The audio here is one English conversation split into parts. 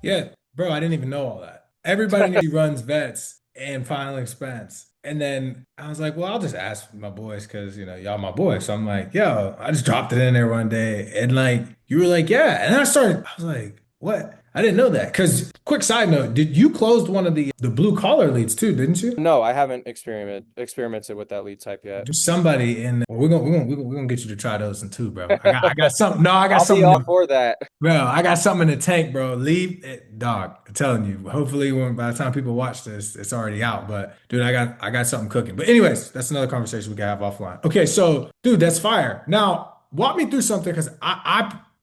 Yeah, bro, I didn't even know all that. Everybody knew he runs vets and final expense. And then I was like, well, I'll just ask my boys because, y'all my boys. So I'm like, yo, I just dropped it in there one day. And like, you were like, yeah. And then I was like, what? I didn't know that. Because quick side note, did you closed one of the blue collar leads too, didn't you? No, I haven't experimented with that lead type yet. There's somebody in, well, we're gonna get you to try those in too, bro. I got something. No, I got I'll be all something. for that. Bro, I got something in the tank, bro. Leave it, dog. I'm telling you. Hopefully, by the time people watch this, it's already out. But dude, I got something cooking. But anyways, that's another conversation we can have offline. Okay, so dude, that's fire. Now, walk me through something because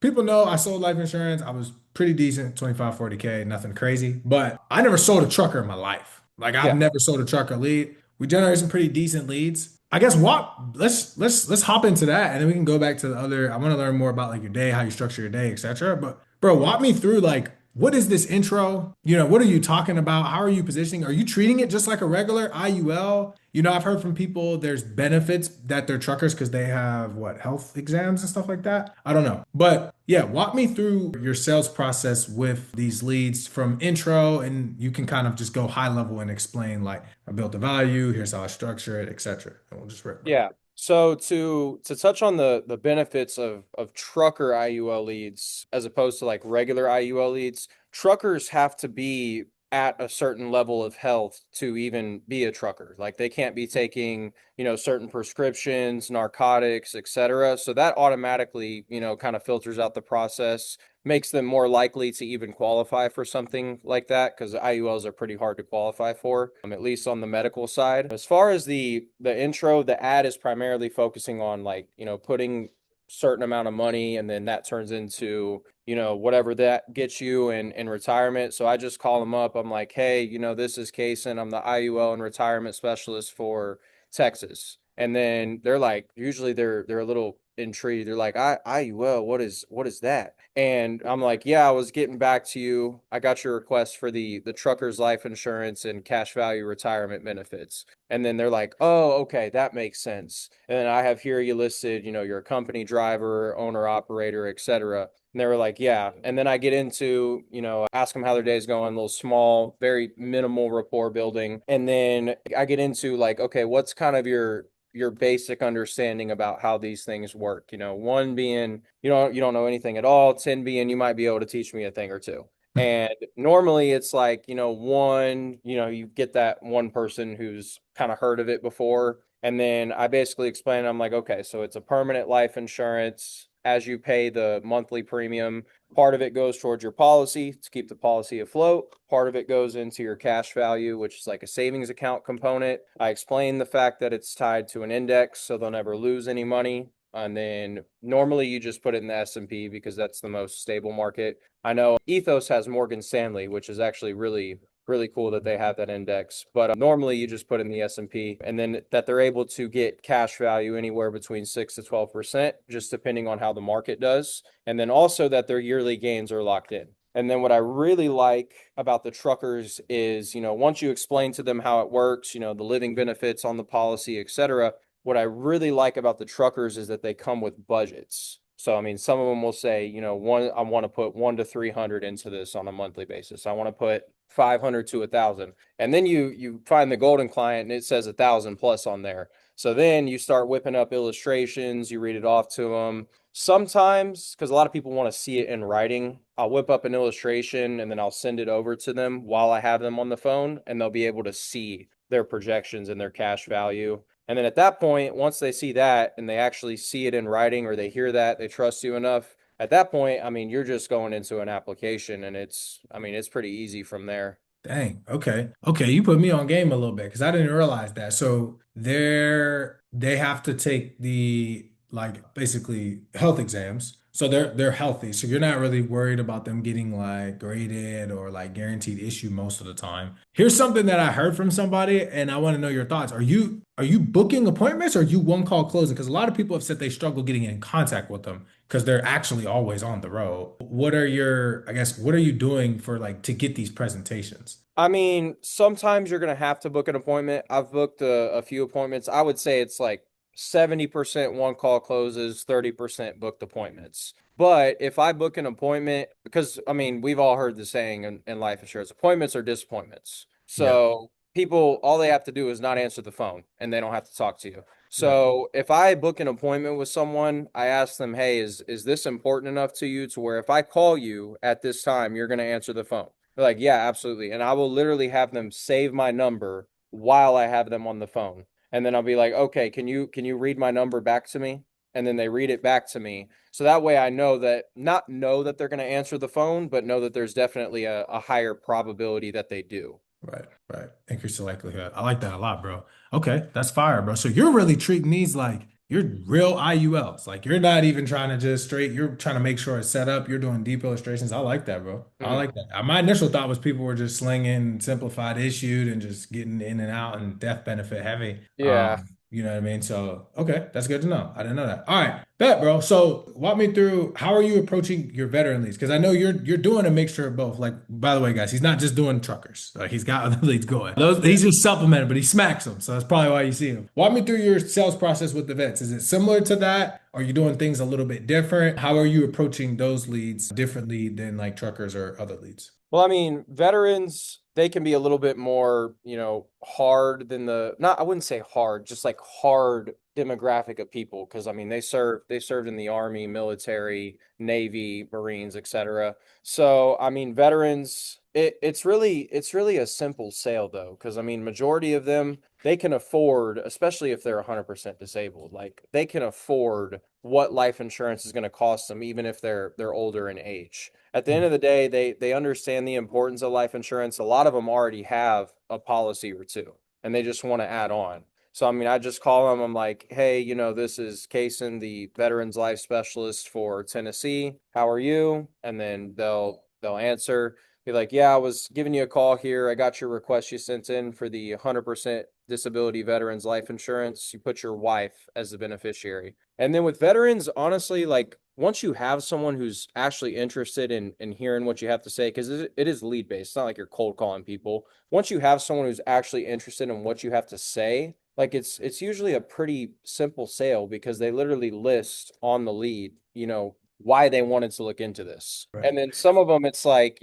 people know I sold life insurance. I was pretty decent, 25, 40K, nothing crazy. But I never sold a trucker in my life. Like I've Yeah. never sold a trucker lead. We generate some pretty decent leads. I guess let's hop into that and then we can go back to the other. I want to learn more about like your day, how you structure your day, etc. But bro, walk me through like what is this intro? What are you talking about? How are you positioning? Are you treating it just like a regular IUL? I've heard from people there's benefits that they're truckers because they have what health exams and stuff like that. I don't know. But yeah, walk me through your sales process with these leads from intro and you can kind of just go high level and explain like I built the value, here's how I structure it, etc. And we'll just rip, bro. Yeah. So to touch on the benefits of trucker IUL leads as opposed to like regular IUL leads, truckers have to be at a certain level of health to even be a trucker. Like they can't be taking, certain prescriptions, narcotics, etc. So that automatically, kind of filters out the process, makes them more likely to even qualify for something like that because IULs are pretty hard to qualify for, at least on the medical side. As far as the intro, the ad is primarily focusing on like, putting certain amount of money and then that turns into, whatever that gets you in retirement. So I just call them up. I'm like, hey, this is Cayson. I'm the IUL and retirement specialist for Texas. And then they're like, usually they're a little intrigued. They're like, IUL, what is that? And I'm like, yeah, I was getting back to you. I got your request for the trucker's life insurance and cash value retirement benefits. And then they're like, oh, okay, that makes sense. And then I have here you listed, you're a company driver, owner, operator, etc. And they were like, yeah. And then I get into, ask them how their day is going, a little small, very minimal rapport building. And then I get into like, okay, what's kind of your basic understanding about how these things work. One being you don't know anything at all, 10 being you might be able to teach me a thing or two. And normally it's like, one, you get that one person who's kind of heard of it before. And then I basically explain, I'm like, okay, so it's a permanent life insurance. As you pay the monthly premium, part of it goes towards your policy to keep the policy afloat. Part of it goes into your cash value, which is like a savings account component. I explain the fact that it's tied to an index, so they'll never lose any money. And then normally you just put it in the S&P because that's the most stable market. I know Ethos has Morgan Stanley, which is actually really really cool that they have that index. But normally you just put in the S&P and then that they're able to get cash value anywhere between 6 to 12%, just depending on how the market does. And then also that their yearly gains are locked in. And then what I really like about the truckers is, once you explain to them how it works, the living benefits on the policy, et cetera, what I really like about the truckers is that they come with budgets. So, I mean, some of them will say, I want to put 1 to 300 into this on a monthly basis. I want to put 500 to 1,000. And then you find the golden client and it says 1,000 plus on there. So then you start whipping up illustrations, you read it off to them. Sometimes, because a lot of people want to see it in writing, I'll whip up an illustration and then I'll send it over to them while I have them on the phone, and they'll be able to see their projections and their cash value. And then at that point, once they see that and they actually see it in writing or they hear that, they trust you enough. At that point, I mean, you're just going into an application and it's pretty easy from there. Dang. Okay. Okay. You put me on game a little bit because I didn't realize that. So they have to take the like basically health exams. So they're healthy. So you're not really worried about them getting like graded or like guaranteed issue most of the time. Here's something that I heard from somebody and I want to know your thoughts. Are you booking appointments or are you one call closing? Because a lot of people have said they struggle getting in contact with them because they're actually always on the road. I guess, what are you doing for like to get these presentations? I mean, sometimes you're going to have to book an appointment. I've booked a few appointments. I would say it's like 70% one call closes, 30% booked appointments. But if I book an appointment, because I mean, we've all heard the saying in life insurance, appointments are disappointments. Yeah. So people, all they have to do is not answer the phone and they don't have to talk to you. Right. So if I book an appointment with someone, I ask them, hey, is this important enough to you to where if I call you at this time, you're going to answer the phone? They're like, yeah, absolutely. And I will literally have them save my number while I have them on the phone. And then I'll be like, okay, can you read my number back to me? And then they read it back to me. So that way I know that not know that they're going to answer the phone, but know that there's definitely a higher probability that they do. Right, right. Increase the likelihood. I like that a lot, bro. Okay, that's fire, bro. So you're really treating these like you're real IULs. Like you're not even trying to just straight, you're trying to make sure it's set up. You're doing deep illustrations. I like that, bro. I Mm. like that. My initial thought was people were just slinging simplified issued and just getting in and out and death benefit heavy. Yeah. You know what I mean? So, okay, that's good to know. I didn't know that. All right, bet, bro. So, walk me through how are you approaching your veteran leads? Because I know you're doing a mixture of both. Like, by the way, guys, he's not just doing truckers. Like, he's got other leads going. Those Yeah. he's just supplemented, but he smacks them. So that's probably why you see him. Walk me through your sales process with the vets. Is it similar to that? Are you doing things a little bit different? How are you approaching those leads differently than like truckers or other leads? Well, I mean, veterans, they can be a little bit more, hard than not, I wouldn't say hard, just like hard demographic of people. Cause I mean, they served in the Army, military, Navy, Marines, etc. So, I mean, veterans, it's really a simple sale though. Cause I mean, majority of them, they can afford, especially if they're 100% disabled, like they can afford what life insurance is going to cost them, even if they're older in age. At the end of the day, they understand the importance of life insurance. A lot of them already have a policy or two, and they just want to add on. So I mean, I just call them. I'm like, hey, this is Cayson, the Veterans Life Specialist for Tennessee. How are you? And then they'll answer. Be like, yeah, I was giving you a call here. I got your request you sent in for the 100% disability veterans life insurance. You put your wife as the beneficiary. And then with veterans, honestly, like once you have someone who's actually interested in hearing what you have to say, because it is lead based, it's not like you're cold calling people. Once you have someone who's actually interested in what you have to say, like it's usually a pretty simple sale because they literally list on the lead, why they wanted to look into this. Right. And then some of them, it's like,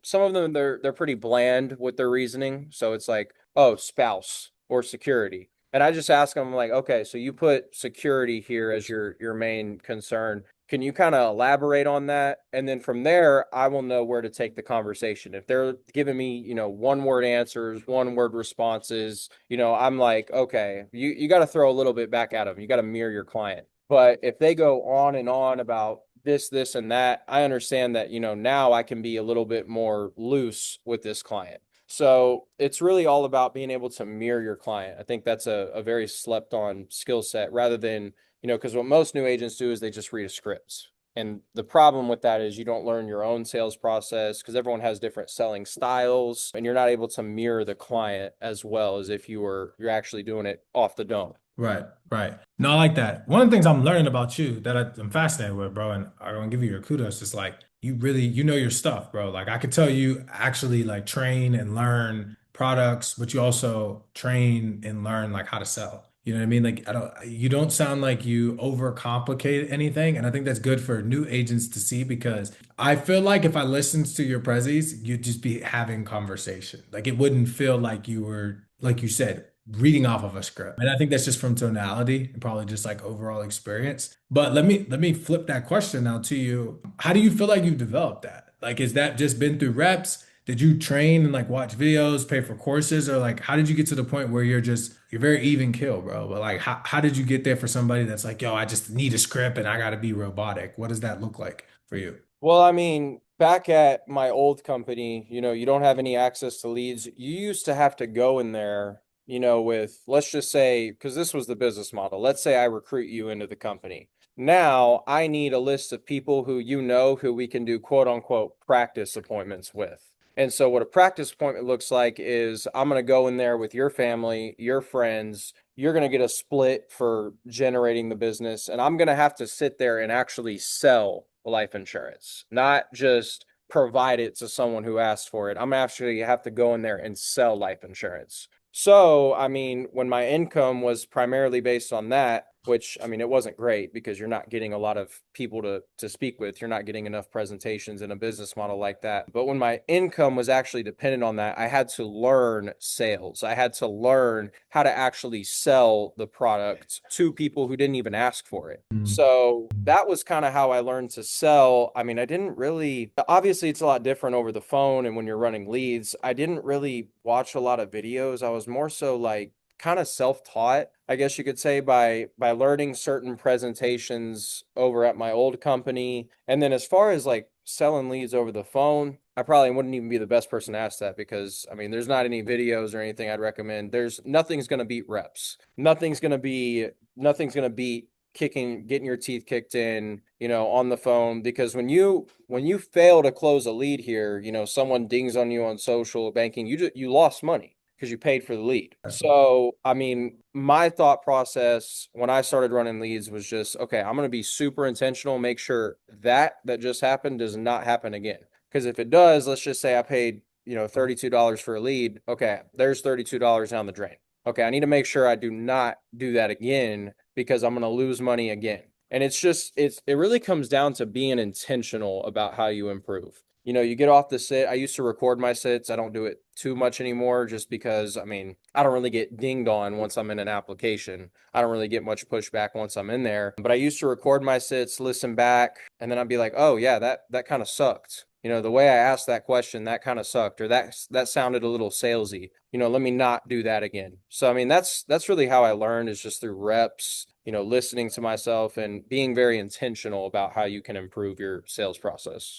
some of them they're pretty bland with their reasoning. So it's like, oh, spouse or security. And I just ask them like, okay, so you put security here as your main concern. Can you kind of elaborate on that? And then from there, I will know where to take the conversation. If they're giving me, one word answers, one word responses, I'm like, okay, you got to throw a little bit back at them. You got to mirror your client. But if they go on and on about this, and that, I understand that, now I can be a little bit more loose with this client. So it's really all about being able to mirror your client. I think that's a very slept on skill set rather than, because what most new agents do is they just read a script. And the problem with that is you don't learn your own sales process because everyone has different selling styles and you're not able to mirror the client as well as if you're actually doing it off the dome. Right, right. No, I like that. One of the things I'm learning about you that I'm fascinated with, bro, and I'm gonna give you your kudos, is like you really you know your stuff, bro. Like I could tell you actually like train and learn products, but you also train and learn like how to sell. You know what I mean? Like you don't sound like you overcomplicate anything, and I think that's good for new agents to see because I feel like if I listened to your prezzies, you'd just be having conversation. Like it wouldn't feel like you were, like you said, reading off of a script. And I think that's just from tonality and probably just like overall experience. But let me flip that question now to you. How do you feel like you've developed that? Like, is that just been through reps? Did you train and like watch videos, pay for courses, or like how did you get to the point where you're very even kill, bro? But like how did you get there for somebody that's like, yo, I just need a script and I gotta be robotic? What does that look like for you? Well, I mean, back at my old company, you don't have any access to leads. You used to have to go in there, with, let's just say, because this was the business model. Let's say I recruit you into the company. Now I need a list of people who we can do quote unquote practice appointments with. And so, what a practice appointment looks like is I'm going to go in there with your family, your friends. You're going to get a split for generating the business, and I'm going to have to sit there and actually sell life insurance, not just provide it to someone who asked for it. I'm actually have to go in there and sell life insurance. So, I mean, when my income was primarily based on that, which I mean, it wasn't great because you're not getting a lot of people to speak with. You're not getting enough presentations in a business model like that. But when my income was actually dependent on that, I had to learn sales. I had to learn how to actually sell the product to people who didn't even ask for it. So that was kind of how I learned to sell. I mean, I didn't really, obviously, it's a lot different over the phone and when you're running leads. I didn't really watch a lot of videos. I was more so like kind of self-taught, I guess you could say, by learning certain presentations over at my old company. And then as far as like selling leads over the phone, I probably wouldn't even be the best person to ask that because I mean, there's not any videos or anything I'd recommend. There's nothing's going to beat reps. Nothing's going to beat getting your teeth kicked in, on the phone, because when you fail to close a lead here, someone dings on you on social banking, you lost money because you paid for the lead. So, I mean, my thought process when I started running leads was just, okay, I'm going to be super intentional, make sure that just happened does not happen again. Because if it does, let's just say I paid, $32 for a lead. Okay, there's $32 down the drain. Okay, I need to make sure I do not do that again because I'm going to lose money again. And it really comes down to being intentional about how you improve. You get off the sit. I used to record my sits. I don't do it too much anymore just because, I mean, I don't really get dinged on once I'm in an application. I don't really get much pushback once I'm in there. But I used to record my sits, listen back, and then I'd be like, "Oh yeah, that kind of sucked. The way I asked that question, that kind of sucked, or that sounded a little salesy. Let me not do that again." So I mean, that's really how I learned, is just through reps, listening to myself and being very intentional about how you can improve your sales process.